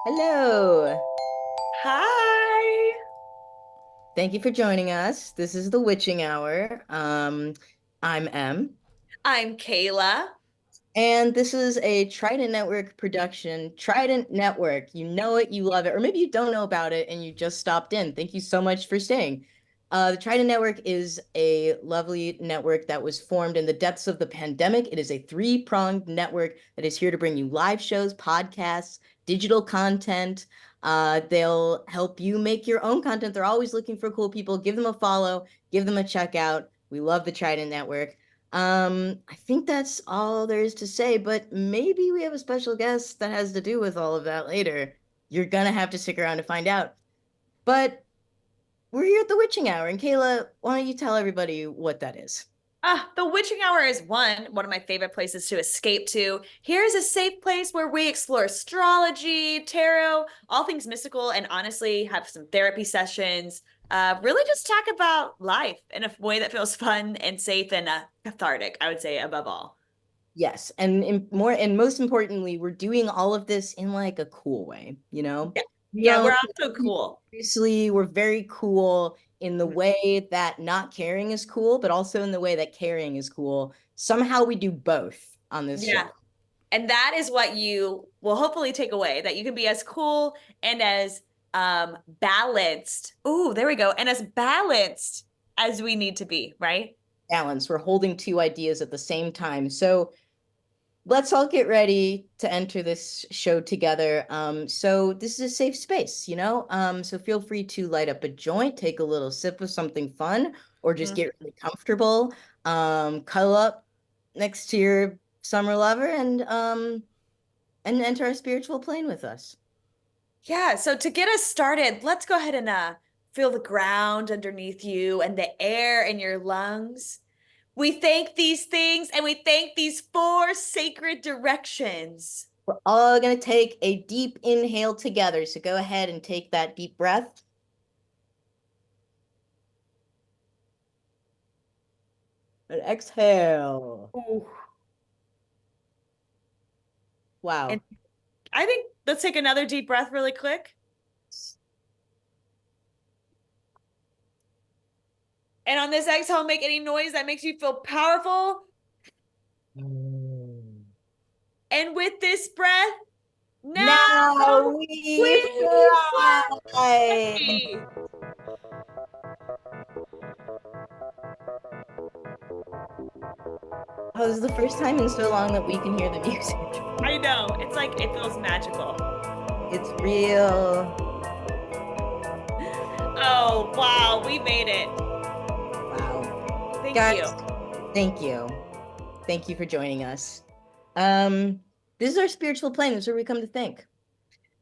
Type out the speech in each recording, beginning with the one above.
Hello. Hi, Thank you for joining us. This is the Witching Hour. I'm Em, I'm Kayla. and this is a Trident Network production. Trident Network, you know it, you love it, or maybe you don't know about it and you just stopped in. Thank you so much for staying. The Trident Network is a lovely network that was formed in the depths of the pandemic. It is a three-pronged network that is here to bring you live shows, podcasts, digital content. They'll help you make your own content. They're always looking for cool people. Give them a follow, give them a check out. We love the Trident Network. I think that's all there is to say, but maybe we have a special guest that has to do with all of that later. You're gonna have to stick around to find out. But we're here at the Witching Hour, and Kayla, why don't you tell everybody what that is? The witching hour is one of my favorite places to escape to. Here's a safe place where we explore astrology, tarot, all things mystical, and honestly have some therapy sessions. Really just talk about life in a way that feels fun and safe and cathartic, I would say, above all. Yes, and and most importantly, we're doing all of this in like a cool way, you know? Yeah. We Yeah, we're don't also cool. Obviously, we're very cool in the Mhm. way that not caring is cool, but also in the way that caring is cool. Somehow we do both on this show. Yeah. And that is what you will hopefully take away, that you can be as cool and as balanced. Ooh, there we go. And as balanced as we need to be, right? Balance. We're holding two ideas at the same time. So let's all get ready to enter this show together. So this is a safe space, you know? So feel free to light up a joint, take a little sip of something fun, or just Mhm. get really comfortable. Cuddle up next to your summer lover and enter our spiritual plane with us. Yeah, so to get us started, let's go ahead and feel the ground underneath you and the air in your lungs. We thank these things and we thank these four sacred directions. We're all gonna take a deep inhale together. So go ahead and take that deep breath and exhale. Ooh. And Wow. I think let's take another deep breath really quick. And on this exhale, make any noise that makes you feel powerful. Mm. And with this breath, now Now we we fly. fly. Oh, this is the first time in so long that we can hear the music. I know. It's like it feels magical. It's real. Oh, wow. We made it. Wow. Thank you. Guys, thank you. Thank you for joining us. Um, this is our spiritual plane. This is where we come to think.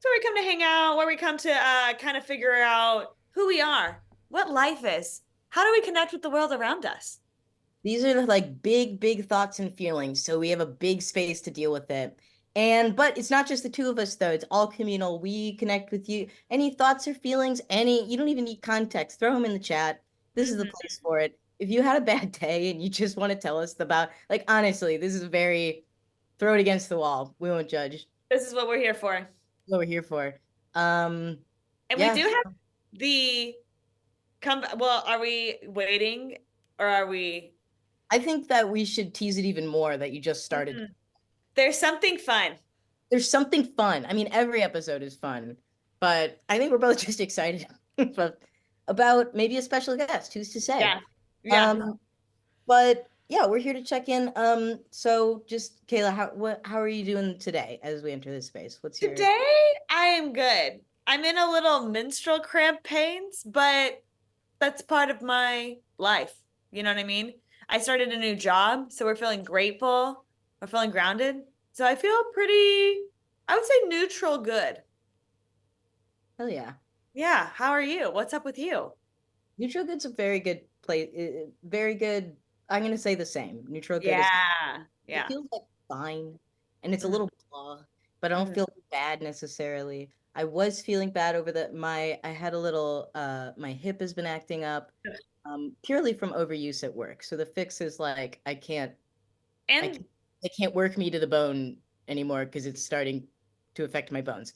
So we come to hang out, where we come to kind of figure out who we are, what life is, how do we connect with the world around us? These are the like big thoughts and feelings. So we have a big space to deal with it. But it's not just the two of us though. It's all communal. We connect with you. Any thoughts or feelings, you don't even need context. Throw them in the chat. This is the Mhm. place for it. If you had a bad day and you just want to tell us about, like, honestly, this is very throw it against the wall. We won't judge. This is what we're here for. What we're here for. Um, And we yeah, do have the come. Well, are we waiting or are we? I think that we should tease it even more that you just started. Mhm. There's something fun. There's something fun. I mean, every episode is fun, but I think we're both just excited about maybe a special guest. Who's to say? Yeah. Yeah. Um, but yeah, we're here to check in. So just Kayla, how are you doing today as we enter this space? What's your Today, I am good. I'm in a little menstrual cramp pains, but that's part of my life. You know what I mean? I started a new job, so we're feeling grateful. We're feeling grounded. So I feel pretty, I would say neutral good. hell yeah? Yeah. How are you? What's up with you? Neutral Good's a very good play. Very good. I'm gonna say the same. Neutral Good is Yeah. it Yeah. feels like fine, and it's a Mhm. little blah, but I don't Mhm. feel bad necessarily. I was feeling bad over I had a little my hip has been acting up purely from overuse at work. So the fix is like I And can't, they can't work me to the bone anymore because it's starting to affect my bones.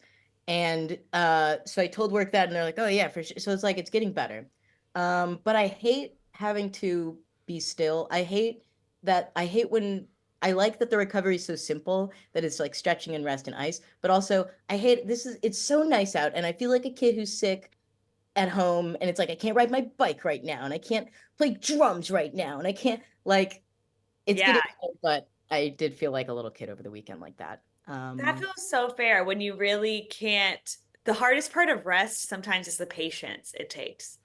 And so I told work that, and they're like, "Oh yeah, for sure." So it's like it's getting better. But I hate having to be still. I hate when I like that the recovery is so simple that it's like stretching and rest and ice. But also I hate it's so nice out, and I feel like a kid who's sick at home, and it's like I can't ride my bike right now, and I can't play drums right now, and I can't like it's Yeah, getting better, but I did feel like a little kid over the weekend like that. that feels so fair when you really can't. The hardest part of rest sometimes is the patience it takes.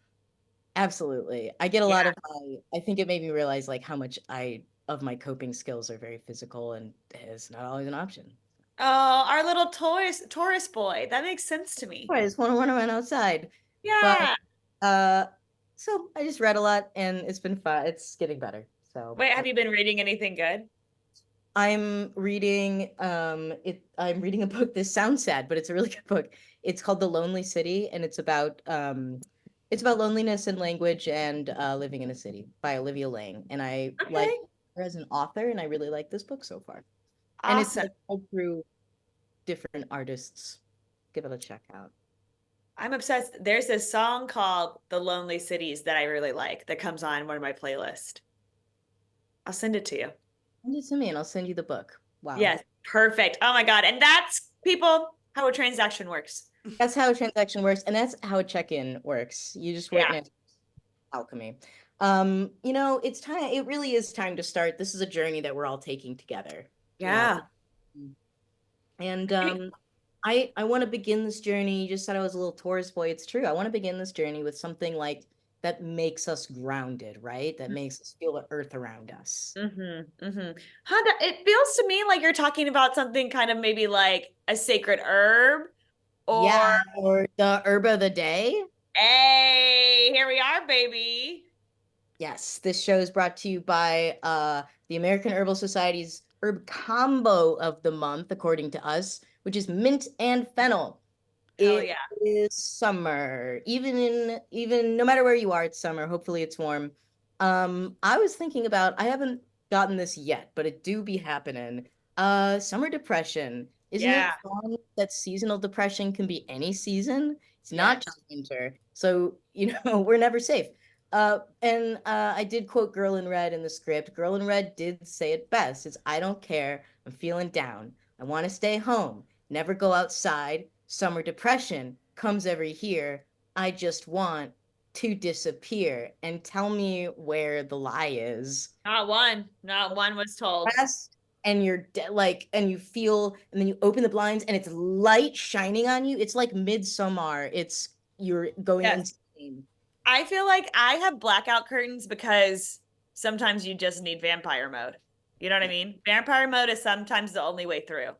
Absolutely. I get a lot Yeah. of I think it made me realize like how much I of my coping skills are very physical and it's not always an option. Oh, our little tourist boy. That makes sense to me. I just want to run around outside. But Yeah. uh so I just read a lot and it's been fun. It's getting better. So Wait, have you been reading anything good? I'm reading a book. This sounds sad, but it's a really good book. It's called The Lonely City, and it's about loneliness and language and living in a city by Olivia Lang. And I like Okay. her as an author, and I really like this book so far. And it's Awesome. like told through different artists. Give it a check out. I'm obsessed. There's this song called The Lonely Cities that I really like that comes on one of my playlists. I'll send it to you. Send it to me, and I'll send you the book. Wow. Yes, perfect. Oh my God. And that's people how a transaction works. That's how a transaction works, and that's how a check-in works. You just Yeah. witness alchemy. It's time, it really is time to start. This is a journey that we're all taking together. Uh, Yeah. and I want to begin this journey. You just said I was a little Taurus boy. It's true. I want to begin this journey with something like that makes us grounded, right? That makes us feel the earth around us. Mm-hmm. Mm-hmm. Honda, it feels to me like you're talking about something kind of maybe like a sacred herb or Yeah, or the herb of the day. hey, here we are, baby. Yes, this show is brought to you by the American Herbal Society's herb combo of the month, according to us, which is mint and fennel. Hell It yeah. is summer. Even no matter where you are, it's summer. Hopefully it's warm. I was thinking about I haven't gotten this yet, but it do be happening. Summer depression. Isn't Yeah. it fun that seasonal depression can be any season? It's not Yes. just winter. So, we're never safe. And I did quote Girl in Red in the script. Girl in Red did say it best. It's I don't care. I'm feeling down. I want to stay home. Never go outside. Summer depression comes every year. I just want to disappear. And tell me where the lie is. Not one. Not one was told. Depressed, and and you feel, and then you open the blinds, and it's light shining on you. It's like midsummer. You're going Yes. insane. I feel like I have blackout curtains because sometimes you just need vampire mode. You know what I Yeah. mean? Vampire mode is sometimes the only way through.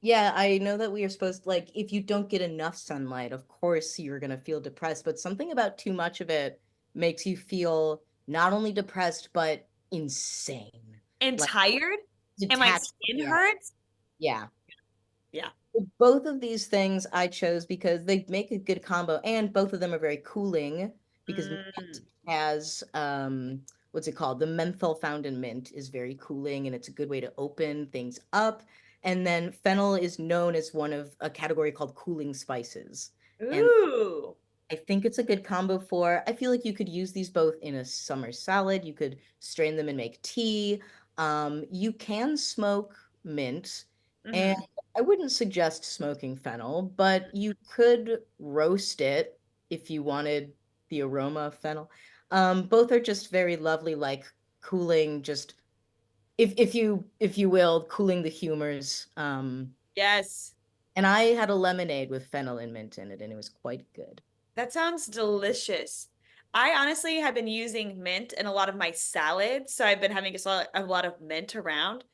Yeah, I know that we are supposed like if you don't get enough sunlight, of course you're gonna feel depressed, but something about too much of it makes you feel not only depressed but insane. And Like tired, and my detached from skin reality. hurts. Yeah. Yeah. Both of these things I chose because they make a good combo, and both of them are very cooling because mint Mm. has what's it called? The menthol found in mint is very cooling, and it's a good way to open things up. And then fennel is known as one of a category called cooling spices. And Ooh. I think it's a good combo for. I feel like you could use these both in a summer salad. You could strain them and make tea. You can smoke mint, and Hmm. I wouldn't suggest smoking fennel, but you could roast it if you wanted the aroma of fennel. Both are just very lovely, like cooling, just if you will, cooling the humors. Yes. And I had a lemonade with fennel and mint in it, and it was quite good. That sounds delicious. I honestly have been using mint in a lot of my salads, so I've been having a lot of mint around.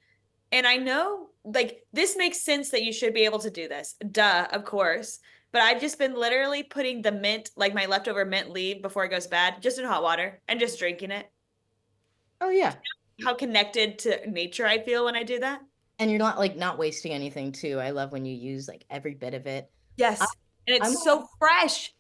And I know, like, this makes sense that you should be able to do this. Duh, of course. But I've just been literally putting the mint, like my leftover mint leaf before it goes bad, just in hot water and just drinking it. Oh yeah. How connected to nature I feel when I do that. And you're not wasting anything too. I love when you use like every bit of it. I, Yes. And it's I'm so fresh.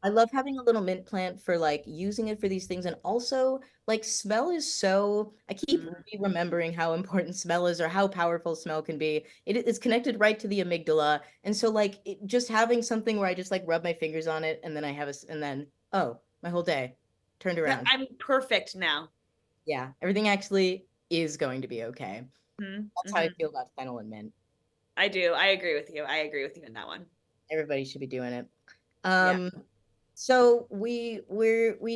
I love having a little mint plant for like using it for these things. And also, like, smell is so, I keep Mm. remembering how important smell is or how powerful smell can be. It is connected right to the amygdala. And so, like, just having something where I just like rub my fingers on it and then I have and then, oh, my whole day turned Yeah, around. I'm perfect now. Yeah, everything actually is going to be okay. That's how I Mm-hmm. feel about fennel and mint. I do. I agree with you. I agree with you in that one. Everybody should be doing it. Yeah. Um, so we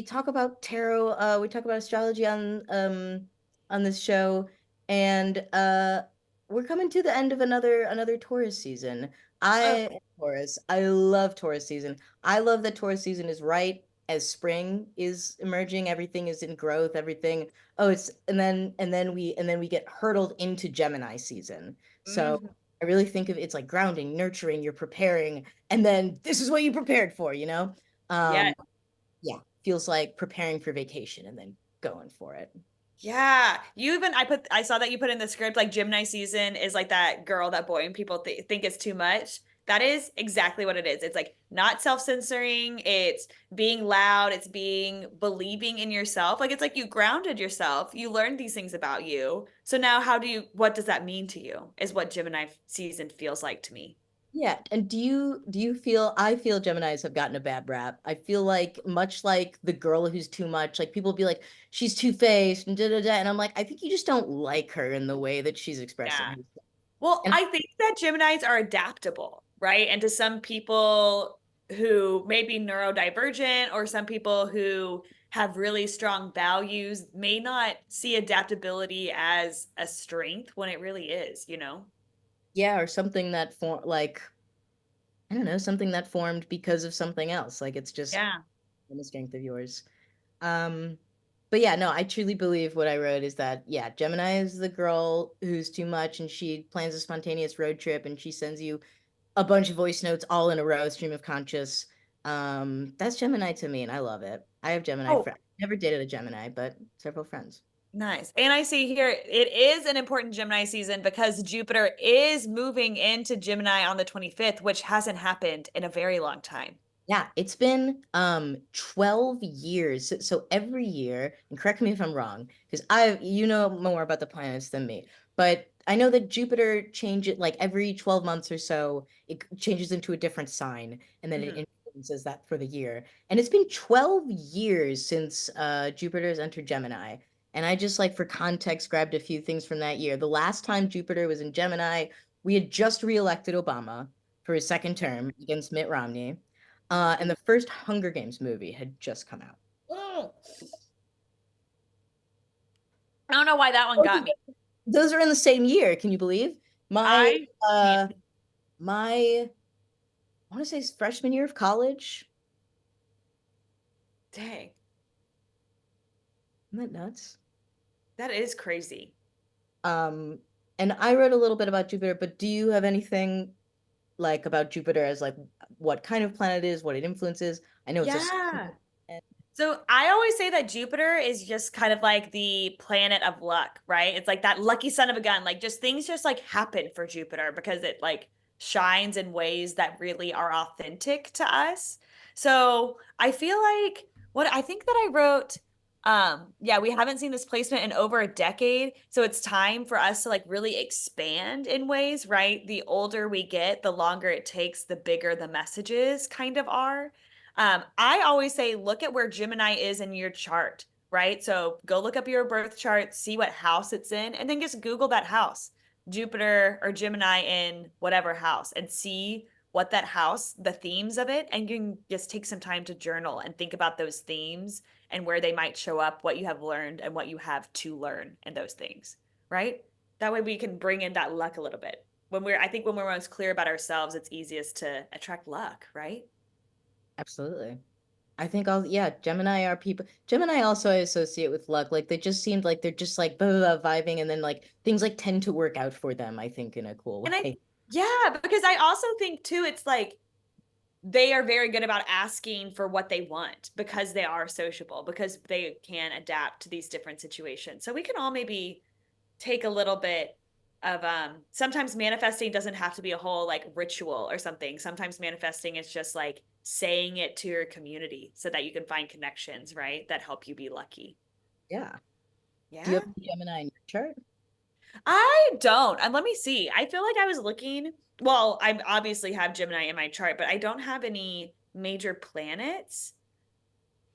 talk about tarot, we talk about astrology on this show, and we're coming to the end of another Taurus season. I Oh, am Taurus. I love Taurus season. I love that Taurus season is right as spring is emerging. Everything is in growth. Everything. Oh, it's and then we get hurtled into Gemini season. So mhm. I really think of it's like grounding, nurturing, you're preparing, and then this is what you prepared for, you know? Yeah. Um, yeah, feels like preparing for vacation and then going for it. Yeah. You even I saw that you put in the script like Gemini season is like that girl, that boy, and people think it's too much. That is exactly what it is. It's like not self-censoring, it's being loud, it's being believing in yourself. Like it's like you grounded yourself. You learned these things about you. So now what does that mean to you? Is what Gemini season feels like to me. Yeah, and do you feel I feel Geminis have gotten a bad rap. I feel like much like the girl who's too much, like people be like, she's two-faced and da da da. And I'm like, I think you just don't like her in the way that she's expressing Yeah. herself. Well, And I think that Geminis are adaptable, right? And to some people who may be neurodivergent or some people who have really strong values may not see adaptability as a strength when it really is, you know? yeah, or something that for like I don't know, something that formed because of something else. Like it's just Yeah. in the strength of yours. Um, but yeah, no, I truly believe what I wrote is that, yeah, Gemini is the girl who's too much and she plans a spontaneous road trip and she sends you a bunch of voice notes all in a row, stream of conscious. That's Gemini to me and I love it. I have Gemini Oh, friends. Never dated a Gemini, but several friends. nice. And I see here it is an important Gemini season because Jupiter is moving into Gemini on the 25th, which hasn't happened in a very long time. Yeah, it's been 12 years. So every year, and correct me if I'm wrong, because I you know more about the planets than me, but I know that Jupiter changes like every 12 months or so, it changes into a different sign and then it Mhm. influences that for the year. And it's been 12 years since Jupiter's entered Gemini. And I just like for context grabbed a few things from that year. The last time Jupiter was in Gemini, we had just reelected Obama for his second term against Mitt Romney. And the first Hunger Games movie had just come out. Mm. I don't know why that one Both got of me. those are in the same year. Can you believe? My I can't. uh my I want to say freshman year of college. Dang, Isn't that nuts? that is crazy. Um, and I wrote a little bit about Jupiter, but do you have anything like about Jupiter as like what kind of planet it is, what it influences? I know it's a Yeah. and So I always say that Jupiter is just kind of like the planet of luck, right? It's like that lucky son of a gun. Like just things just like happen for Jupiter because it like shines in ways that really are authentic to us. So I feel like what I think that I wrote, yeah, we haven't seen this placement in over a decade. So it's time for us to like really expand in ways, right? The older we get, the longer it takes, the bigger the messages kind of are. I always say, look at where Gemini is in your chart, right? So go look up your birth chart, see what house it's in, and then just Google that house, Jupiter or Gemini in whatever house, and see what that house, the themes of it, and you can just take some time to journal and think about those themes and where they might show up, what you have learned, and what you have to learn in those things, right? That way we can bring in that luck a little bit. I think when we're most clear about ourselves, it's easiest to attract luck, right? absolutely. I think all yeah, Gemini are people. Gemini also I associate with luck. Like they just seemed like they're just like blah, blah, blah, vibing, and then like things like tend to work out for them. I think in a cool And way. yeah, because I also think too, it's like they are very good about asking for what they want because they are sociable, because they can adapt to these different situations. So we can all maybe take a little bit of sometimes manifesting doesn't have to be a whole like ritual or something. Sometimes manifesting is just like saying it to your community so that you can find connections, right? That help you be lucky. Yeah. Do you Yeah. have a Gemini in your chart? I don't. And let me see. I feel like I was looking. Well, I obviously have Gemini in my chart, but I don't have any major planets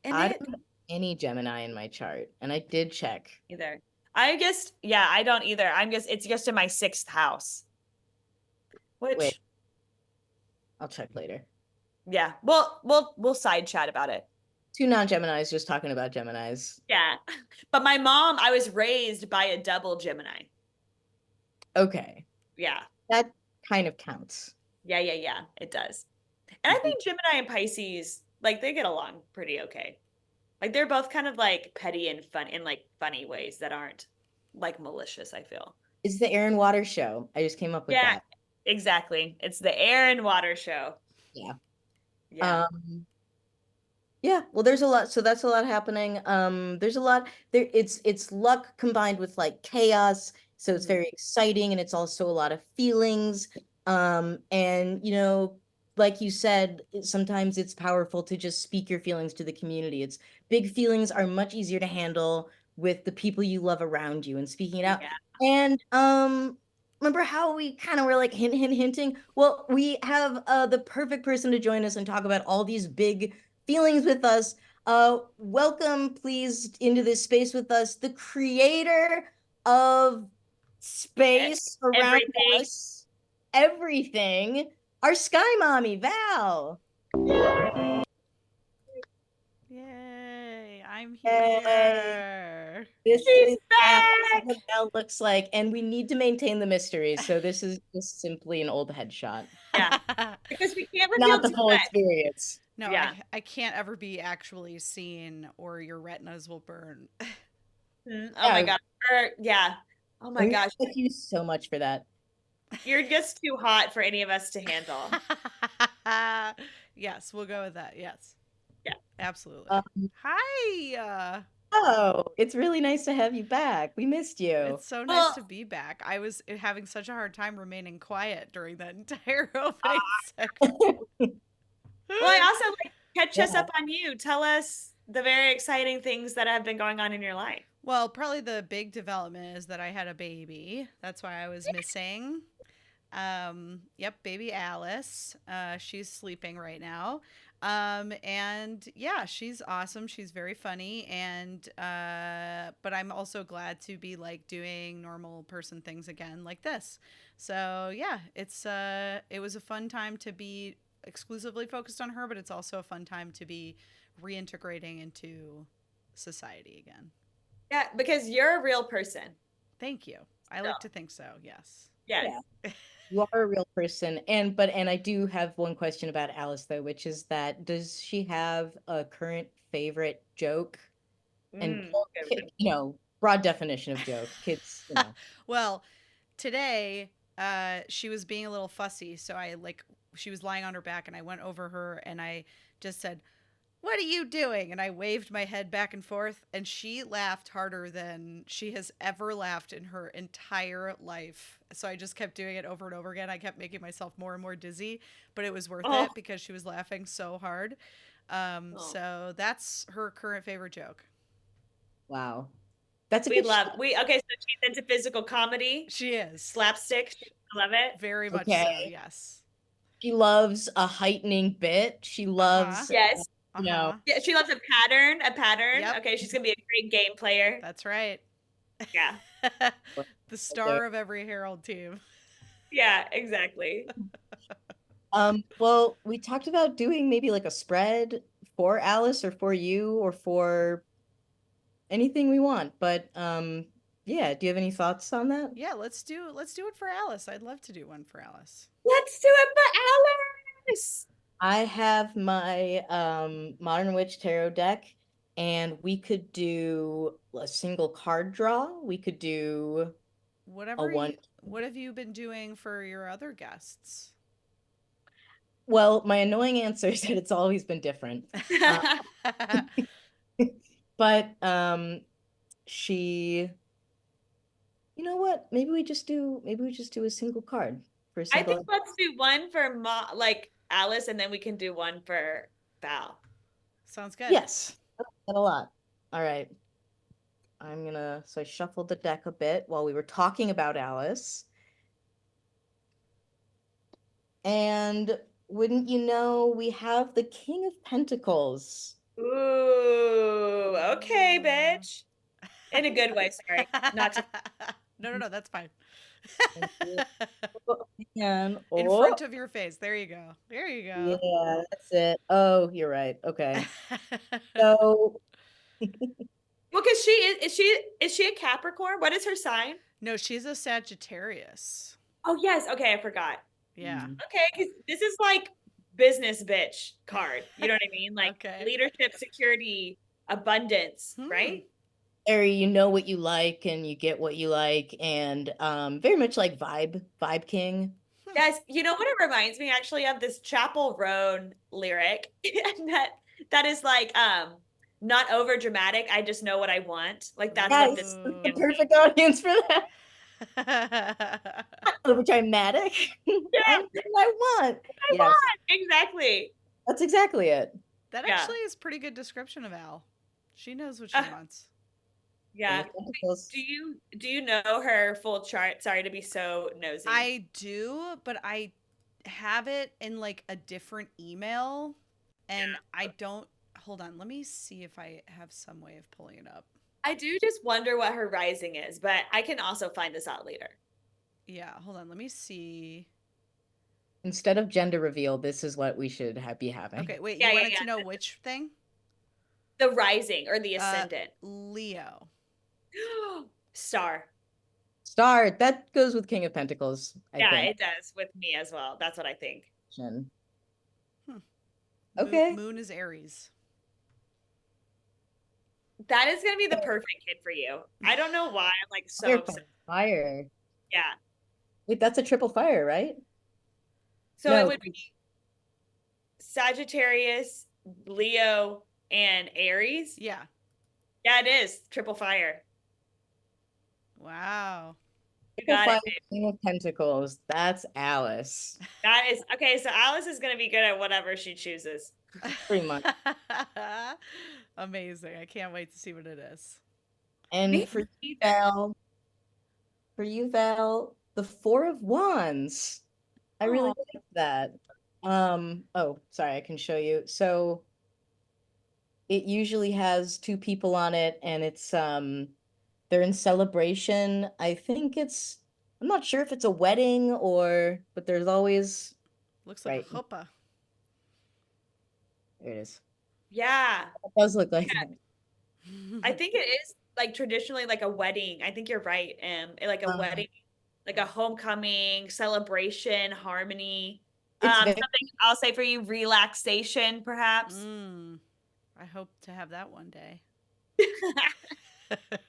in I it don't have any Gemini in my chart, and I did check. either. I guess, yeah, I don't either. It's just in my sixth house, Wait, which, I'll check later. yeah, we'll side chat about it. Two non-Geminis just talking about Geminis. Yeah. But my mom, I was raised by a double Gemini. Okay, Yeah. that kind of counts. Yeah. It does. And I think Gemini and Pisces, like they get along pretty okay. Like they're both kind of like petty and fun in like funny ways that aren't like malicious, I feel. It's the Air and Water show. I just came up with Yeah, that. exactly. It's the air and water show. Yeah. Yeah. Um, Yeah, well, there's a lot. So that's a lot happening. There's a lot there. It's luck combined with like chaos. So it's Mhm. very exciting, and it's also a lot of feelings. And like you said, sometimes it's powerful to just speak your feelings to the community. It's big feelings are much easier to handle with the people you love around you and speaking it out. Yeah. And remember how we kind of were like hinting? Well, we have the perfect person to join us and talk about all these big feelings with us. Welcome, please, into this space with us, the creator of E- space around Everything. us, everything, our sky mommy, Val. Yay, I'm Yay. here. This She's is Val. This is back. what Val looks like, and we need to maintain the mystery. So this is just simply an old headshot, Yeah. Because we can't reveal not the too full much. experience. No, Yeah. I can't ever be actually seen or your retinas will burn. Oh my Yeah, God. Yeah. Oh my we gosh. respect you so much for that. You're just too hot for any of us to handle. Yes, we'll go with that. Yes, Yeah. absolutely. Um, Hi. Oh, it's really nice to have you back. We missed you. It's so nice Well, to be back. I was having such a hard time remaining quiet during that entire opening segment. well, I also like catch us Yeah. up on you. Tell us the very exciting things that have been going on in your life. Well, probably the big development is that I had a baby. That's why I was missing. Yep, baby Alice. She's sleeping right now. And yeah, she's awesome. She's very funny. And, but I'm also glad to be like doing normal person things again like this. So yeah, it was a fun time to be exclusively focused on her, but it's also a fun time to be reintegrating into society again. Yeah, because you're a real person. Thank you. I So, like to think so. Yes. Yeah. yes. You are a real person. And I do have one question about Alice though, which is that does she have a current favorite joke? And Good one. broad definition of joke. Kids. Well, today she was being a little fussy, so she was lying on her back and I went over her and I just said, "What are you doing?" And I waved my head back and forth, and she laughed harder than she has ever laughed in her entire life. So I just kept doing it over and over again. I kept making myself more and more dizzy, but it was worth Oh, it because she was laughing so hard. oh. So that's her current favorite joke. Wow. That's a We good show. love okay, so she's into physical comedy, She is slapstick. I love it. very much so. Okay. Yes. She loves a heightening bit. She Uh huh. loves, Yes. Uh huh. Yeah, she loves a pattern, a pattern. Yep. Okay, she's gonna be a great game player. That's right. Yeah. The star of every Herald team. Yeah, exactly. Well, we talked about doing maybe like a spread for Alice or for you or for anything we want. But yeah, do you have any thoughts on that? Yeah, let's do it for Alice. I'd love to do one for Alice. Let's do it for Alice. I have my Modern Witch Tarot deck, and we could do a single card draw. We could do a one. What have you been doing for your other guests? Well, my annoying answer is that it's always been different. Uh, but she You know what? Maybe we just do a single card for a I think single. let's do one for like Alice, and then we can do one for Val. Sounds good. Yes, I like that a lot. All right. So I shuffled the deck a bit while we were talking about Alice. And wouldn't you know, we have the King of Pentacles. Ooh, okay, Ooh. bitch. In a good way, sorry. Not to No, that's fine. And In oh, front of your face. There you go. There you go. yeah, that's it. Oh, you're right. Okay. So well, because she a Capricorn? What is her sign? No, she's a Sagittarius. Oh yes, okay, I forgot. Yeah. Okay, because this is like business bitch card. You know what I mean? Like Okay. leadership, security, abundance, Hmm. right? Ari, you know what you like and you get what you like, and very much like vibe king. Yes, you know what it reminds me actually of this Chapel Roan lyric, and that is like not over dramatic. I just know what I want. Like that's what this Yes, this is the gives Ooh. me. perfect audience for that. That Over dramatic. I Yeah, know what I want. I Yes, want exactly. that's exactly it. Yeah, actually is pretty good description of Al. She knows what she uh, wants. King yeah. of Pentacles. Do you know her full chart? Sorry to be so nosy. I do, but I have it in like a different email and I don't hold on. Let me see if I have some way of pulling it up. I do just wonder what her rising is, but I can also find this out later. Yeah, hold on. Let me see. Instead of gender reveal, this is what we should be having. Okay, wait, Yeah, you yeah, wanted yeah. to know which thing? The rising or the Uh ascendant. Leo. Star. Star, that goes with King of Pentacles, I Yeah, think. it does with me as well. That's what I think. Hmm. Okay. Moon is Aries. That is gonna be the perfect kid for you. I don't know why I'm like so Fire, obsessed. fire. Yeah. Wait, that's a triple fire, right? So it No, would be Sagittarius, Leo, and Aries. Yeah. Yeah, it is. Triple fire. Wow. You triple got it, fire, babe. King of Pentacles. That's Alice. That is okay. So Alice is gonna be good at whatever she chooses. Pretty much. Amazing. I can't wait to see what it is. And Me for you, either. Val, the Four of Wands. I really Oh, like that. Oh, sorry, I can show you. So it usually has two people on it, and they're in celebration. I'm not sure if it's a wedding but there's always Looks like a right. chuppah. There it is. yeah. It does look like that. I think it is like traditionally like a wedding. I think you're right, like a Um, wedding, like a homecoming, celebration, harmony. it's very Something I'll say for you, relaxation, perhaps. Mm, I hope to have that one day.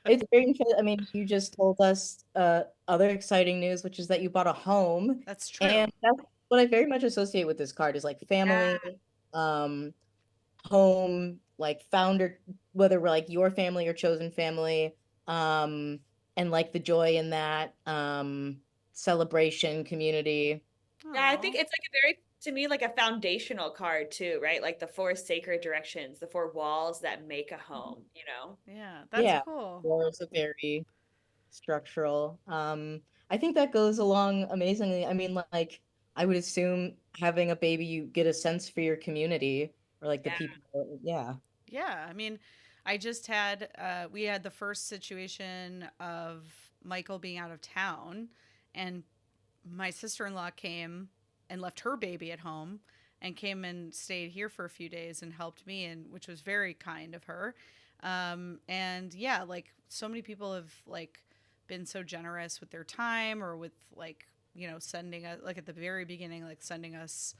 it's very interesting. I mean, you just told us other exciting news, which is that you bought a home, That's true. and that's what I very much associate with this card is like family, um, home, like founder, whether we're like your family or chosen family, um, and like the joy in that, celebration, community. Yeah, I think Oh, it's like a very, to me, like a foundational card too, right? Like the four sacred directions, the four walls that make a home, you know? yeah, that's Yeah, cool. or it's a very structural. I think that goes along amazingly. I mean, like, I would assume having a baby, you get a sense for your community or like the Yeah. people. Yeah. Yeah, I mean, I just had we had the first situation of Michael being out of town, and my sister-in-law came and left her baby at home and came and stayed here for a few days and helped me, and which was very kind of her. And yeah, like so many people have like been so generous with their time or with like sending us like at the very beginning like sending us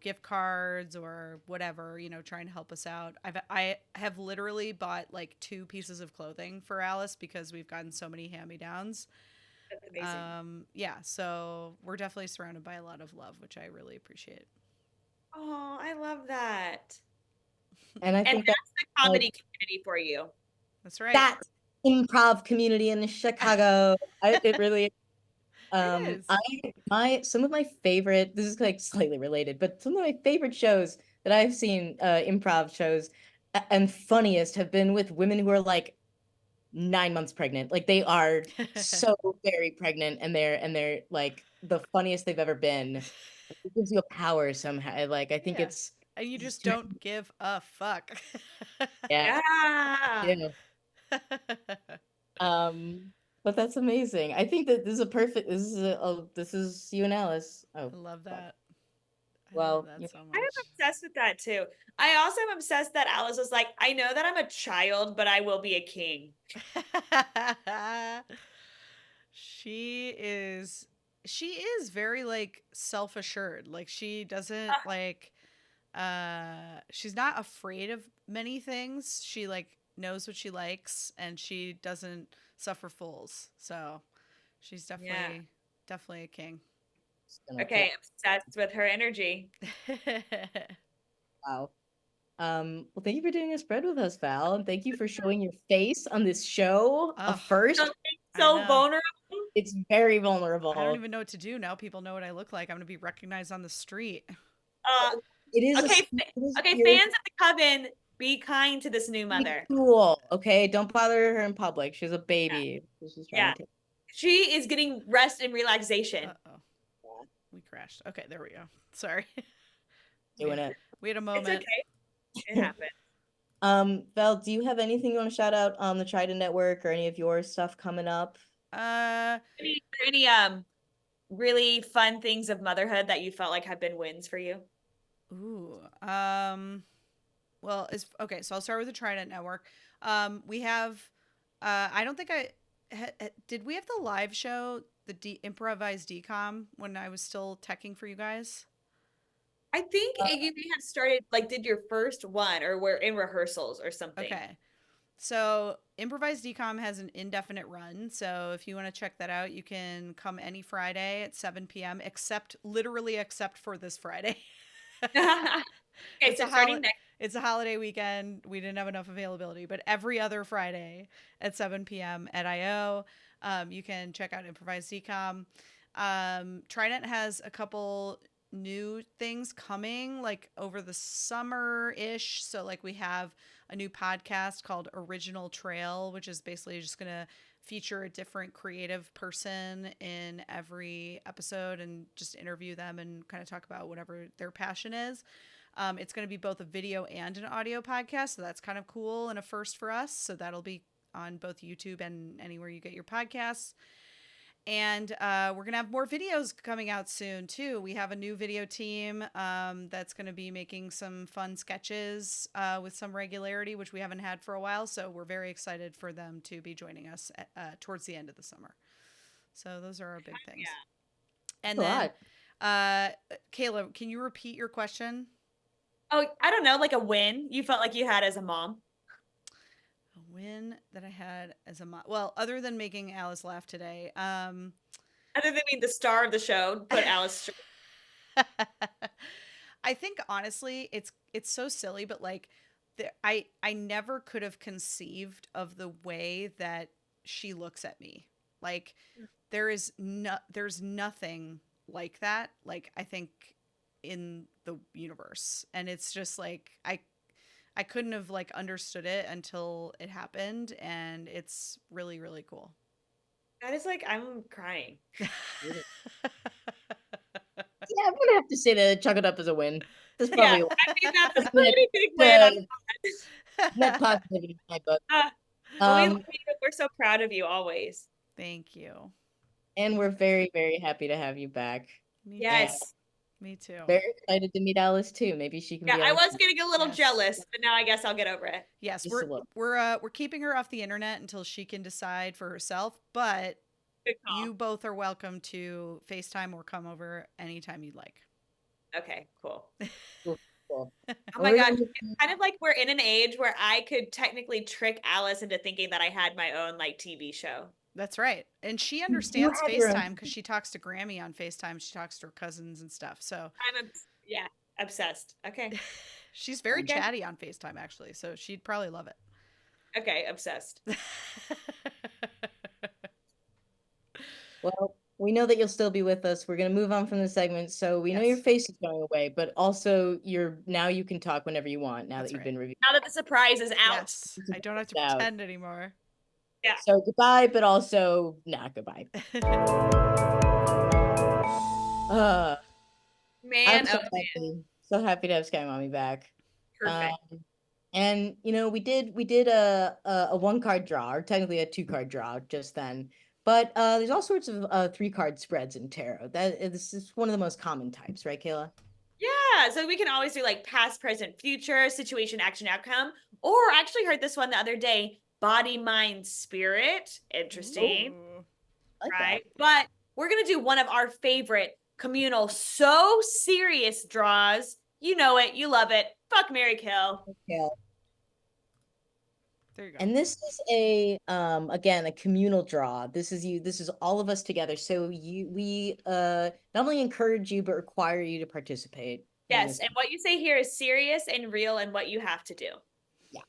gift cards or whatever, trying to help us out. I have literally bought like two pieces of clothing for Alice because we've gotten so many hand-me-downs. That's amazing. Yeah, so we're definitely surrounded by a lot of love, which I really appreciate. Oh, I love that. And I And think that that's the like comedy community for you. That's right. that improv community in Chicago. It really It is. my some of my favorite, this is like slightly related, but some of my favorite shows that I've seen, improv shows and funniest have been with women who are like 9 months pregnant. Like they are so very pregnant and they're like the funniest they've ever been. It gives you a power somehow. Like I think Yeah. it's And you just don't give a fuck. yeah, Yeah. yeah. Um, but that's amazing. I think that this is a perfect. This is this is you and Alice. Oh, I love fuck. that. I love Well, that you so I'm much. obsessed with that too. I also am obsessed that Alice was like, I know that I'm a child, but I will be a king. she is she is very like self-assured. Like she doesn't like she's not afraid of many things. She like knows what she likes and she doesn't suffer fools. So she's Yeah. definitely a king. Okay, obsessed with her energy. wow. Well, thank you for doing a spread with us, Val, and thank you for showing your face on this show. A Oh, first, So, I so know. vulnerable. it's very I don't vulnerable. even know what to do now. People know what I look like. I'm gonna be recognized on the street. Uh, It is okay, it is okay, very, fans of the Coven, be kind to this new very mother. cool. Okay, don't bother her in public. She's a Yeah, baby. She's trying yeah. to. She is getting rest and relaxation. Uh-oh. We crashed. Okay, there we go. Sorry. we Doing it. we had a It's moment. okay. It happened. Val, do you have anything you want to shout out on the Trident Network or any of your stuff coming up? Uh Any really fun things of motherhood that you felt like have been wins for you? ooh. Well, is okay, so I'll start with the Trident Network. We have I don't think did we have the live show, the improvised decom when I was still teching for you guys? I think you may have started like did your first one or were in rehearsals or something. Okay. So, Improvised Decom has an indefinite run. So, if you want to check that out, you can come any Friday at 7 p.m., literally except for this Friday. Okay, it's so a starting next. it's a holiday weekend. We didn't have enough availability, but every other Friday at 7 p.m. at IO, you can check out Improvised Decom. Trident has a couple new things coming like over the summer ish. So, like, we have a new podcast called Original Trail, which is basically just going to feature a different creative person in every episode and just interview them and kind of talk about whatever their passion is. It's going to be both a video and an audio podcast, so that's kind of cool and a first for us. So that'll be on both YouTube and anywhere you get your podcasts. And we're going to have more videos coming out soon, too. We have a new video team that's going to be making some fun sketches with some regularity, which we haven't had for a while. So we're very excited for them to be joining us towards the end of the summer. So those are our big things. Yeah. And A then, lot. Kayla, can you repeat your question? Oh, I don't know, like a win you felt like you had as a mom. A win that I had as a mom. Well, other than making Alice laugh today, Other than being the star of the show, put Alice. I think honestly, it's so silly, but like, I never could have conceived of the way that she looks at me. Like, there's nothing like that. Like, I think in the universe, and it's just like I couldn't have like understood it until it happened, and it's really really cool. That is like I'm crying. Yeah, I'm gonna have to say that chalk it up as a win. That's Yeah, probably I mean that's a that's pretty big win on net positivity in my book. well, we love Um, you. We're so proud of you always. Thank you. and we're very, very happy to have you back. Me too. And Yes. Me too. very excited to meet Alice too. Maybe she can Yeah, be I on was getting a little Yes. jealous, but now I guess I'll get over it. Yes, just a little. we're keeping her off the internet until she can decide for herself, but Good call. you both are welcome to FaceTime or come over anytime you'd like. Okay, cool. Cool. Oh my gosh, it's kind of like we're in an age where I could technically trick Alice into thinking that I had my own like TV show. That's right. And she You understands have your own- FaceTime because she talks to Grammy on FaceTime. She talks to her cousins and stuff. So Yeah, obsessed. Okay. she's very Okay. chatty on FaceTime, actually. So she'd probably love it. Okay, obsessed. Well, we know that you'll still be with us. We're gonna move on from the segment. So we know your Yes. face is going away, but also now you can talk whenever you want now That's that you've right. been reviewed. Now that the surprise is out. Yes. I don't have to Out. pretend anymore. Yeah. So goodbye, but also not goodbye. Uh, I'm Man, so oh man. happy. So happy to have Sky Mommy back. Um, Perfect. and we did a one card draw, or technically a 2 card draw just then. But there's all sorts of 3 card spreads in tarot. This is one of the most common types, right, Kayla? Yeah, so we can always do like past, present, future, situation, action, outcome. Or I actually heard this one the other day, body, mind, spirit. Interesting, Ooh. I like right? that. But we're gonna do one of our favorite communal, so serious draws. You know it, you love it. Fuck Mary Kill. Yeah. There you go. And this is again a communal draw. This is all of us together. So we not only encourage you but require you to participate in Yes, this. and what you say here is serious and real and what you have to do. Yeah.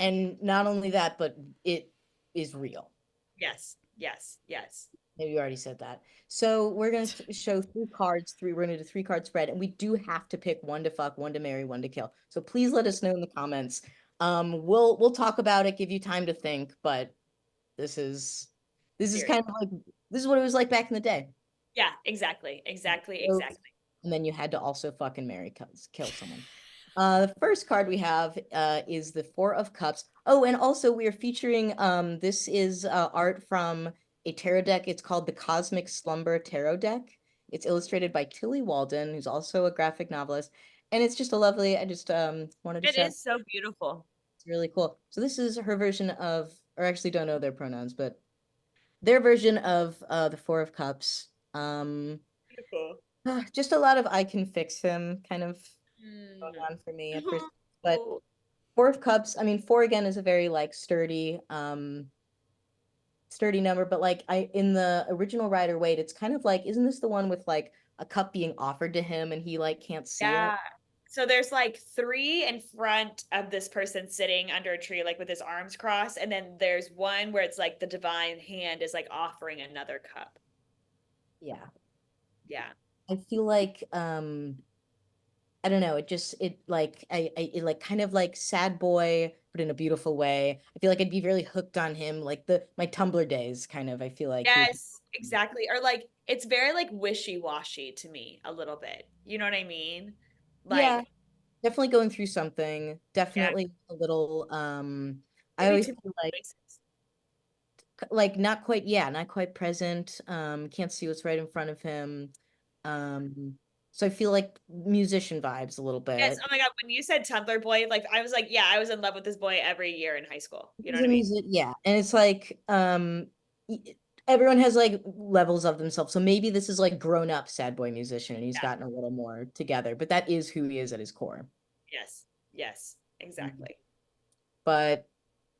And not only that, but it is real. Yes, yes, yes. Maybe you already said that. So we're going to show 3 cards, we're going to do 3 card spread, and we do have to pick one to fuck, one to marry, one to kill. So please let us know in the comments. We'll talk about it, give you time to think, but this is kind of like this is what it was like back in the day. Yeah, exactly, exactly, So- exactly. And then you had to also fucking marry, kill someone. The first card we have is the 4 of Cups. Oh, and also we are featuring this is art from a tarot deck. It's called the Cosmic Slumber Tarot Deck. It's illustrated by Tilly Walden, who's also a graphic novelist. And it's just a lovely, I just wanted to It show. is so beautiful. It's really cool. So this is her version of, or actually don't know their pronouns, but their version of the 4 of Cups. Beautiful. Just a lot of I can fix him kind of going Mm. on for me at first. But 4 of Cups, I mean, 4 again is a very like sturdy number, but like I in the original Rider Waite, it's kind of like, isn't this the one with like a cup being offered to him and he like can't see it? Yeah. So there's like 3 in front of this person sitting under a tree, like with his arms crossed. And then there's one where it's like the divine hand is like offering another cup. Yeah. Yeah. I feel like I don't know, it like it like kind of like sad boy, but in a beautiful way. I feel like I'd be really hooked on him, like my Tumblr days kind of. I feel like he would be. Yes, exactly. Or like it's very like wishy-washy to me a little bit. You know what I mean? Yeah, Like, definitely going through something. yeah, Definitely a little I maybe always too many feel choices. like not quite, yeah, not quite present. Can't see what's right in front of him. So I feel like musician vibes a little Yes. bit. Oh my God. When you said Tumblr boy, like I was like, yeah, I was in love with this boy every year in high school. You know He's what a I mean? music, yeah. And it's like everyone has like levels of themselves. So maybe this is like grown up sad boy musician and he's Yeah. gotten a little more together, but that is who he is at his core. Yes. Yes. Mhm. Exactly. But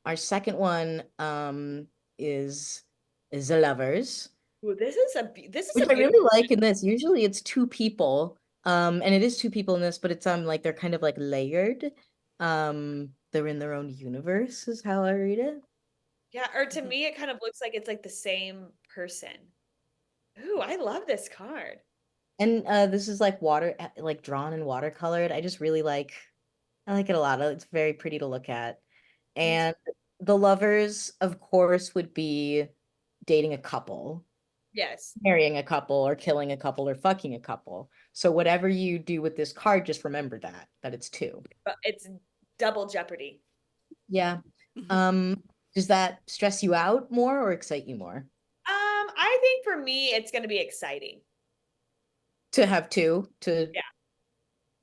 our second one is the lovers, Ooh, this is which a I beautiful. really like in this. Usually it's 2 people. And it is 2 people in this, but it's like they're kind of like layered. They're in their own universe, is how I read it. Yeah. Or to Mhm. me, it kind of looks like it's like the same person. Ooh, I love this card. And this is like like drawn and watercolored. I like it a lot. It's very pretty to look at. Me too. And the lovers, of course, would be dating a couple, Yes. marrying a couple, or killing a couple, or fucking a couple. So whatever you do with this card, just remember that it's 2. But it's double jeopardy. Yeah. Does that stress you out more or excite you more I think for me, it's going to be exciting. to have 2 to Yeah.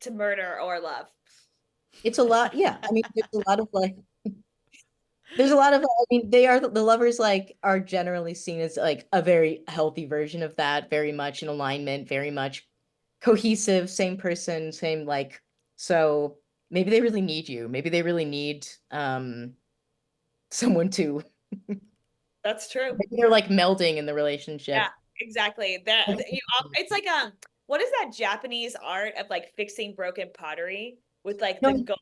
To murder or love. it's a lot, yeah. I mean, there's a lot of like there's a lot of, I mean, the lovers like are generally seen as like a very healthy version of that, very much in alignment, very much cohesive, same person, same like, so maybe they really need you. Maybe they really need someone to, That's true. maybe they're like melding in the Yeah, relationship. exactly. It's like what is that Japanese art of like fixing broken pottery with like the No, gold?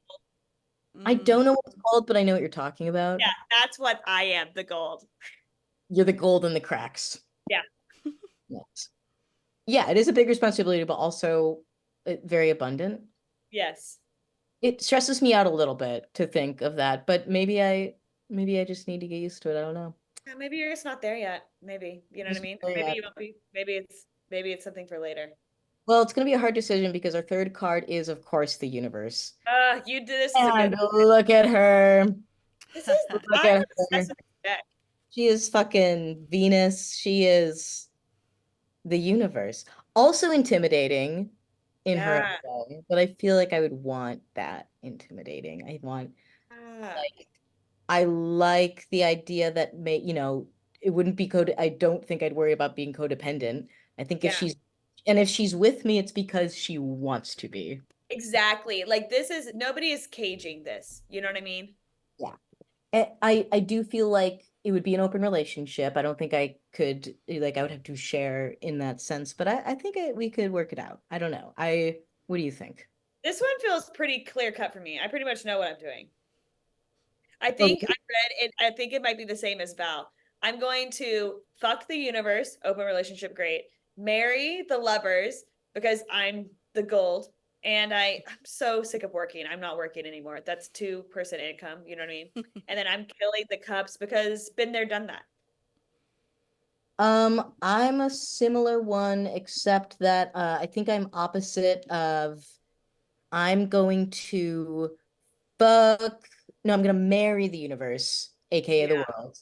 I Mm. don't know what it's called, but I know what you're talking about. Yeah, that's what I am, the gold. You're the gold in the cracks. Yeah. Yes. Yeah, it is a big responsibility, but also very abundant. Yes. It stresses me out a little bit to think of that, but maybe I just need to get used to it. I don't know. Yeah, maybe you're just not there yet. Maybe. You know what I Just mean? there Maybe yet. you won't be. Maybe it's something for later. Well, it's going to be a hard decision because our third card is, of course, the universe. You did this is a good And one. look at her. This is Look I'm at her. obsessed with this deck. She is fucking Venus. She is the universe. Also intimidating in her Yeah. own way, but I feel like I would want that intimidating. Ah, Like, I like the idea that it wouldn't be I don't think I'd worry about being codependent. I think yeah. if she's with me, it's because she wants to be. Exactly. Like this is nobody is caging this. You know what I mean? Yeah. I do feel like it would be an open relationship. I don't think I could I would have to share in that sense, but I think we could work it out. I don't know. What do you think? This one feels pretty clear cut for me. I pretty much know what I'm doing. I Oh, think I read it. I think it might be the same as Val. I'm going to fuck the universe, open relationship, great. Marry the lovers because I'm the gold. And I'm so sick of working. I'm not working anymore. That's 2% income. You know what I mean? And then I'm killing the cups because been there, done that. I'm a similar one, except that I think I'm opposite of I'm going to fuck no, I'm gonna marry the universe, aka the Yeah. world.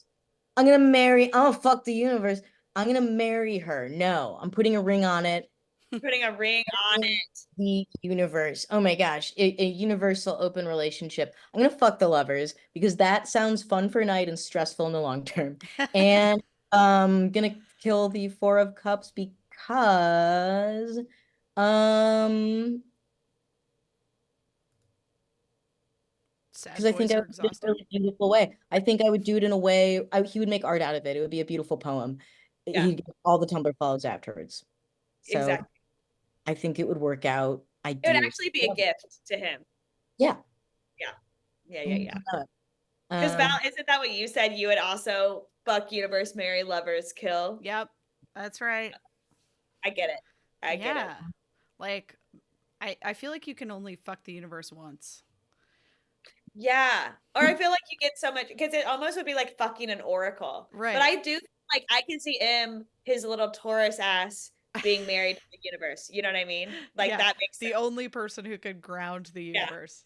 Oh fuck the universe. I'm gonna marry her. No, I'm putting a ring on it. Putting a ring on it. The universe. Oh my gosh, a universal open relationship. I'm gonna fuck the lovers because that sounds fun for a night and stressful in the long term. And gonna kill the Four of Cups because um Sad because I think boys I are would do it in a exhausting. really beautiful way. I think I would do it in a way he would make art out of it. It would be a beautiful poem. Yeah, He'd get all the Tumblr follows afterwards. So exactly. I think it would work out It would ideally. actually be a gift to him. Yeah. Yeah. Yeah, yeah, And, yeah. Because Val, Um, isn't that what you said? You would also fuck universe, marry lovers, kill. Yep, that's right. I get it. I get it. Yeah. Like I feel like you can only fuck the universe once. Yeah. Or I feel like you get so much because it almost would be like fucking an oracle. But Right. I do like I can see him, his little Taurus ass being married to the universe. You know what I mean? Like Yeah. that makes The sense. only person who could ground the Yeah. universe.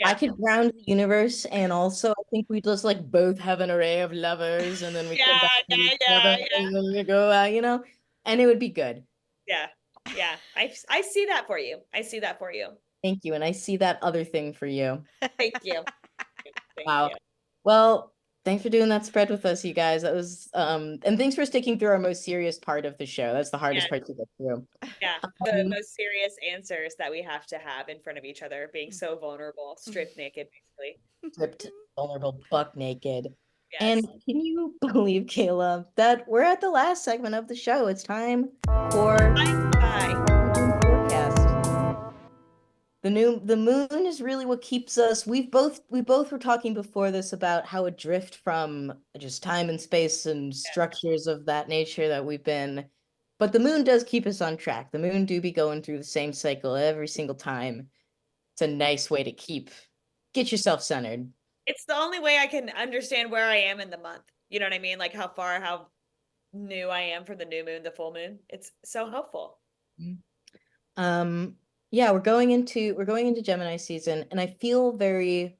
I Yeah. could ground the universe, and also I think we just both have an array of lovers, and then we come Yeah, back to yeah, each other, yeah, yeah. and then we go out, and it would be good. Yeah. Yeah. I see that for you. I see that for you. Thank you, and I see that other thing for you. Thank you. Thank Wow. you. Well, thanks for doing that spread with us, you guys. That was and thanks for sticking through our most serious part of the show. That's the Yeah. hardest part to get through. Yeah. The Um, most serious answers that we have to have in front of each other, being so vulnerable, stripped naked, basically. Stripped, vulnerable, buck naked. And Yes. can you believe, Kayla, that we're at the last segment of the show? It's time for Bye. moon forecast. The moon is really what keeps us. We both were talking before this about how adrift from just time and space and Yeah. structures of that nature that we've been. But the moon does keep us on track. The moon do be going through the same cycle every single time. It's a nice way to get yourself centered. It's the only way I can understand where I am in the month. You know what I mean? Like how new I am for the new moon, the full moon. It's so helpful. Um, yeah, we're going into Gemini season, and I feel very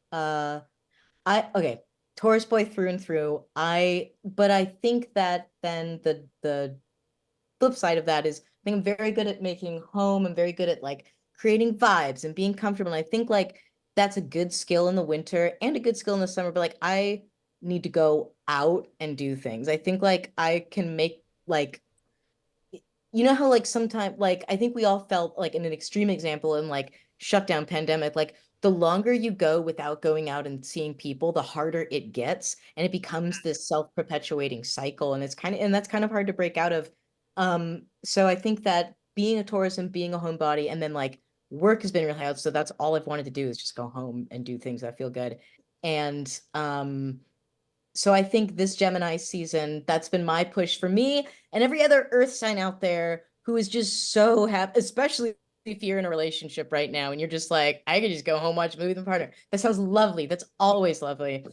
Taurus boy through and through. But I think that then the flip side of that is I think I'm very good at making home. I'm very good at creating vibes and being comfortable. And I think that's a good skill in the winter and a good skill in the summer, but I need to go out and do things. I think I can make how sometimes I think we all felt in an extreme example in shutdown pandemic, the longer you go without going out and seeing people, the harder it gets, and it becomes this self-perpetuating cycle, and that's kind of hard to break out of. So I think that being a Taurus and being a homebody, and then work has been really hard, so that's all I've wanted to do is just go home and do things that feel good. And So I think this Gemini season, that's been my push for me and every other Earth sign out there who is just so happy, especially if you're in a relationship right now and you're just like, I could just go home, watch a movie with my partner. That sounds lovely. That's always lovely.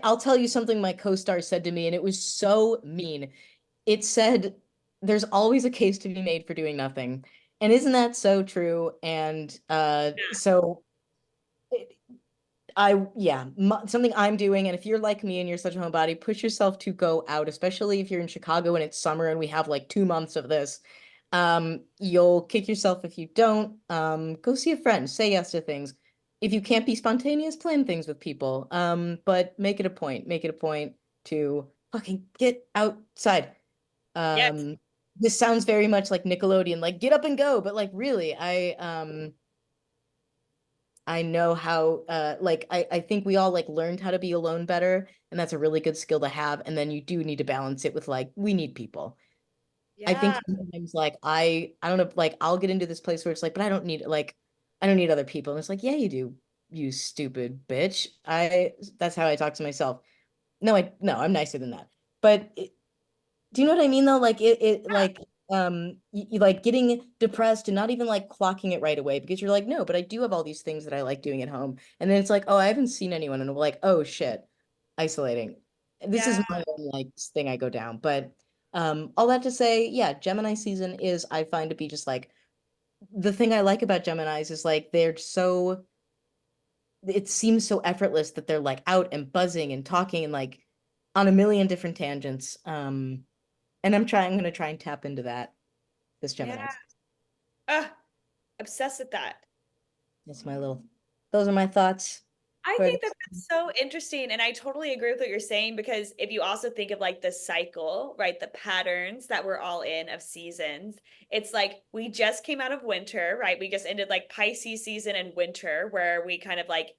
I'll tell you something my co-star said to me, and it was so mean. It said, there's always a case to be made for doing nothing. And isn't that so true? And so something I'm doing, and if you're like me and you're such a homebody, push yourself to go out, especially if you're in Chicago and it's summer and we have like 2 months of this. You'll kick yourself if you don't. Go see a friend, say yes to things. If you can't be spontaneous, plan things with people. But make it a point to fucking get outside. Yes. This sounds very much like Nickelodeon, like get up and go, but like really, I know how like I think we all like learned how to be alone better, and that's a really good skill to have. And then you do need to balance it with like we need people. I think Yeah. sometimes like I don't know, like I'll get into this place where it's like, but I don't need other people. And it's like, yeah, you do, you stupid bitch. That's how I talk to myself. No, I'm nicer than that. But do you know what I mean though? Like it like you like getting depressed and not even like clocking it right away because you're like, no, but I do have all these things that I like doing at home. And then it's like, oh, I haven't seen anyone, and I'm like, oh shit, isolating. This is Yeah. my own like thing I go down. But all that to say, yeah, Gemini season is I find to be just like the thing I like about Geminis is like they're so it seems so effortless that they're like out and buzzing and talking and like on a million different tangents. And I'm gonna try and tap into that this Yeah. Gemini. Obsessed with that. That's those are my thoughts I for think that this. that's so interesting. And I totally agree with what you're saying because if you also think of like the cycle, right, the patterns that we're all in of seasons, it's like we just came out of winter, right? We just ended like Pisces season and winter, where we kind of like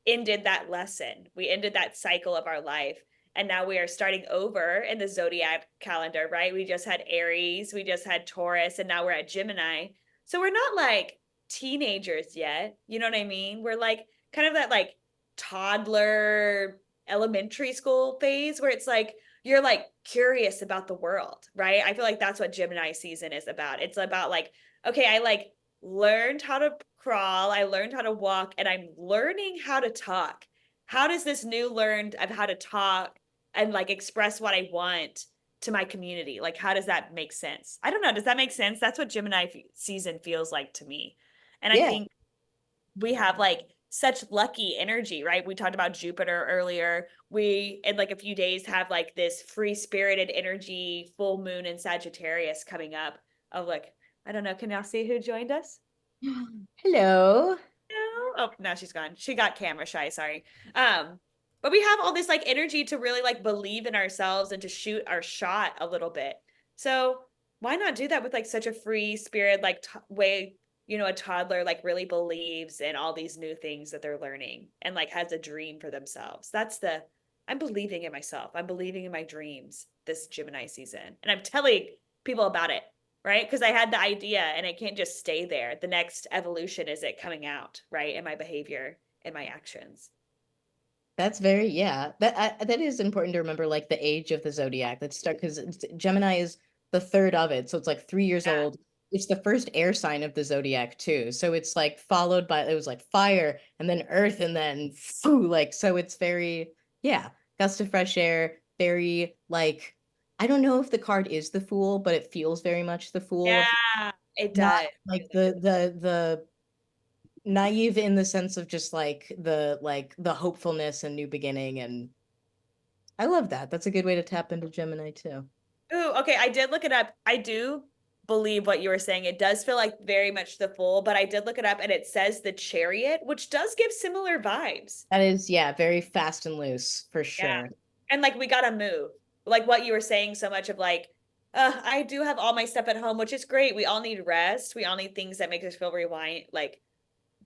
ended that lesson. We ended that cycle of our life. And now we are starting over in the zodiac calendar, right? We just had Aries, we just had Taurus, and now we're at Gemini. So we're not like teenagers yet. You know what I mean? We're like kind of that like toddler elementary school phase where it's like you're like curious about the world, right? I feel like that's what Gemini season is about. It's about like, okay, I like learned how to crawl, I learned how to walk, and I'm learning how to talk. How does this new learned of how to talk and like express what I want to my community? Like, how does that make sense? I don't know. Does that make sense? That's what Gemini season feels like to me. And I Yeah, think we have like such lucky energy, right? We talked about Jupiter earlier. We, in like a few days, have like this free spirited energy, full moon in Sagittarius coming up. Oh, look, I don't know. Can y'all see who joined us? hello. No. Oh, no, she's gone. She got camera shy, sorry. Um, but we have all this like energy to really like believe in ourselves and to shoot our shot a little bit. So why not do that with like such a free spirit, like way, you know, a toddler like really believes in all these new things that they're learning and like has a dream for themselves. I'm believing in myself. I'm believing in my dreams this Gemini season. And I'm telling people about it, right? Because I had the idea and it can't just stay there. The next evolution is it coming out, right? In my behavior, in my actions. That's yeah. That is important to remember, like the age of the zodiac. That's start because Gemini is the third of it, so it's like 3 years Yeah. old. It's the first air sign of the zodiac too. So it's like followed by it was like fire and then earth and then like so it's very yeah, gust of fresh air, very like I don't know if the card is the fool, but it feels very much the fool. Yeah, it Not does. like the naive in the sense of just like the hopefulness and new beginning, and I love that. That's a good way to tap into Gemini too. Ooh, okay. I did look it up. I do believe what you were saying. It does feel like very much the fool, but I did look it up and it says the chariot, which does give similar vibes. That is, yeah, very fast and loose for Yeah. sure. And like we gotta move. Like what you were saying so much of like, I do have all my stuff at home, which is great. We all need rest. We all need things that make us feel rewind, like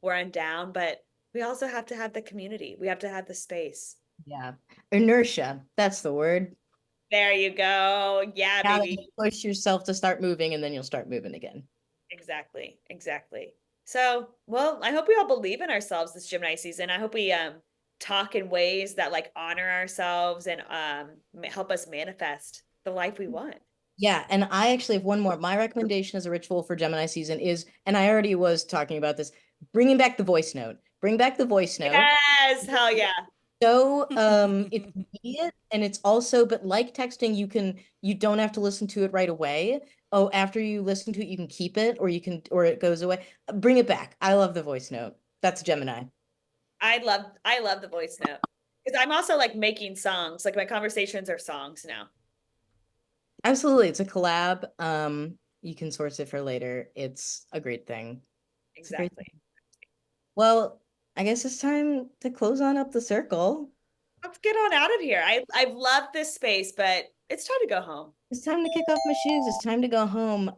worn down, but we also have to have the community. We have to have the space. Yeah, inertia, that's the word. There you go. Yeah, Gotta baby. push yourself to start moving, and then you'll start moving again. Exactly. Exactly. So, well, I hope we all believe in ourselves this Gemini season. I hope we talk in ways that like honor ourselves and help us manifest the life we want. Yeah, and I actually have one more. My recommendation as a ritual for Gemini season is, and I already was talking about this, bringing back the voice note. Bring back the voice note. Yes, hell yeah. So it's immediate and it's also, but like texting, you don't have to listen to it right away. Oh, after you listen to it, you can keep it or or it goes away. Bring it back. I love the voice note. That's Gemini. I love the voice note because I'm also like making songs. Like my conversations are songs now. Absolutely. It's a collab. You can source it for later. It's a great thing. It's a great Exactly. thing. Well, I guess it's time to close on up the circle. Let's get on out of here. I've loved this space, but it's time to go home. It's time to kick off my shoes. It's time to go home.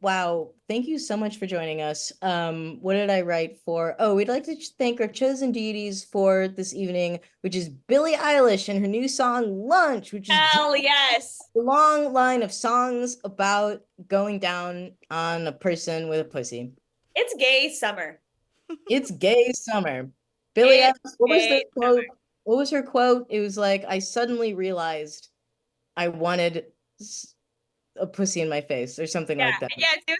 Wow. Thank you so much for joining us. What did I write for? Oh, we'd like to thank our chosen deities for this evening, which is Billie Eilish and her new song Lunch, which is Hell yes. a long line of songs about going down on a person with a pussy. It's gay summer. It's gay summer. Billie It's Eilish, what was the gay quote? summer. What was her quote? It was like, I suddenly realized I wanted a pussy in my face or something Yeah. like that. Yes, it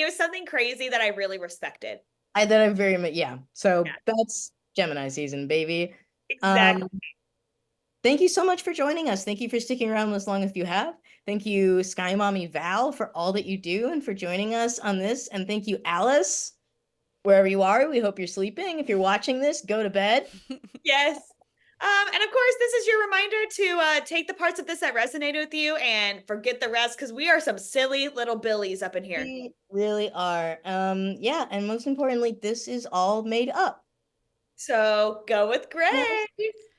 was something crazy that I really respected. I'm very much, yeah. So Yeah. that's Gemini season, baby. Exactly. Thank you so much for joining us. Thank you for sticking around as long as you have. Thank you, Sky Mommy Val, for all that you do and for joining us on this. And thank you, Alice, wherever you are. We hope you're sleeping. If you're watching this, go to bed. Yes. And of course, this is your reminder to take the parts of this that resonated with you and forget the rest because we are some silly little billies up in here. We really are. Yeah, and most importantly, this is all made up. So go with grace.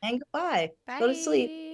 And goodbye. Go to sleep. Bye.